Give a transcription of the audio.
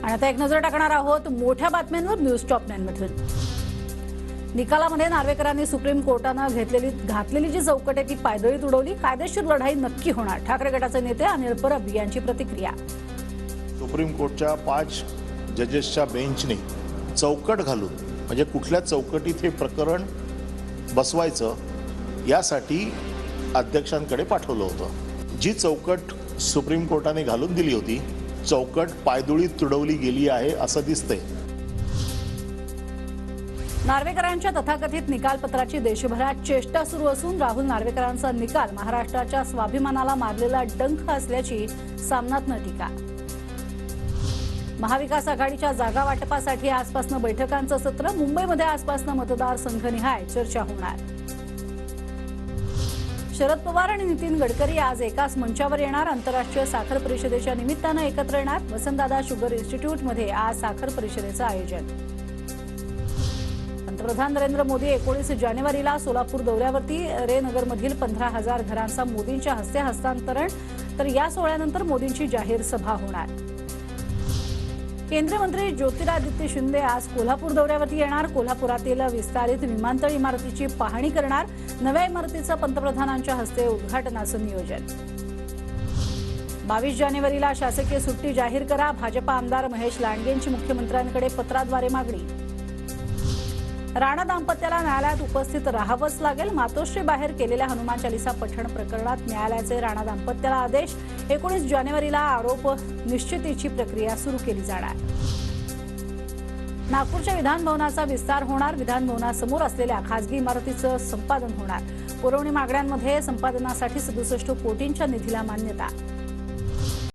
आणि आता एक नजर टाकणार आहोत मोठ्या बातम्यांवर न्यूज टॉप 9 मधून। निकालामध्ये नार्वेकरांनी सुप्रीम कोर्टाने घातलेली जी चौकट आहे ती पायदळीत उडवली। कायदेशीर लढाई नक्की होणार, ठाकरे गटाचे नेते अनिल परब यांची प्रतिक्रिया। सुप्रीम कोर्टच्या 5 जजेसच्या बेंचने चौकट घालून म्हणजे कुठल्या चौकटीत हे प्रकरण बसवायचं यासाठी अध्यक्षांकडे पाठवलं होतं। जी चौकट सुप्रीम कोर्टाने घालून दिली होती, चौकट पायदुळीत तुडवली गेली आहे असं दिसतंय। नार्वेकरांच्या तथाकथित निकालपत्राची देशभरात चेष्टा सुरू असून राहुल नार्वेकरांचा निकाल महाराष्ट्राच्या स्वाभिमानाला मारलेला डंख असल्याची सामनात्मक टीका। महाविकास आघाडीच्या जागा वाटपासाठी आजपासून बैठकांचं सत्र, मुंबईमध्ये आजपासून मतदारसंघनिहाय चर्चा होणार। शरद पवार आणि नितीन गडकरी आज एकाच मंचावर येणार। आंतरराष्ट्रीय साखर परिषदेच्या निमित्तानं एकत्र येणार। वसंतदादा शुगर इन्स्टिट्यूटमध्ये आज साखर परिषदेचं आयोजन। पंतप्रधान नरेंद्र मोदी 19 जानेवारीला सोलापूर दौऱ्यावरती। रे नगरमधील 15,000 घरांचा मोदींच्या हस्ते हस्तांतरण, तर या सोहळ्यानंतर मोदींची जाहीर सभा होणार। केंद्रीय मंत्री ज्योतिरादित्य शिंदे आज कोल्हापूर दौऱ्यावरती येणार। कोल्हापुरातील विस्तारित विमानतळ इमारतीची पाहणी करणार। नव्या इमारतीचं पंतप्रधानांच्या हस्ते उद्घाटनाचं नियोजन। 22 जानेवारीला शासकीय सुट्टी जाहीर करा, भाजपा आमदार महेश लांडगेंची मुख्यमंत्र्यांकडे पत्राद्वारे मागणी। राणा दाम्पत्याला न्यायालयात उपस्थित राहावंच लागेल। मातोश्री बाहेर केलेल्या हनुमान चालीसा पठण प्रकरणात न्यायालयाचे राणा दाम्पत्याला आदेश। 19 जानेवारीला आरोप निश्चितीची प्रक्रिया सुरू केली जाणार। नागपूरच्या विधान भवनाचा विस्तार होणार। विधान भवनासमोर असलेल्या खासगी इमारतीचं संपादन होणार। पुरवणी मागण्यांमध्ये संपादनासाठी 67 कोटींच्या निधीला मान्यता।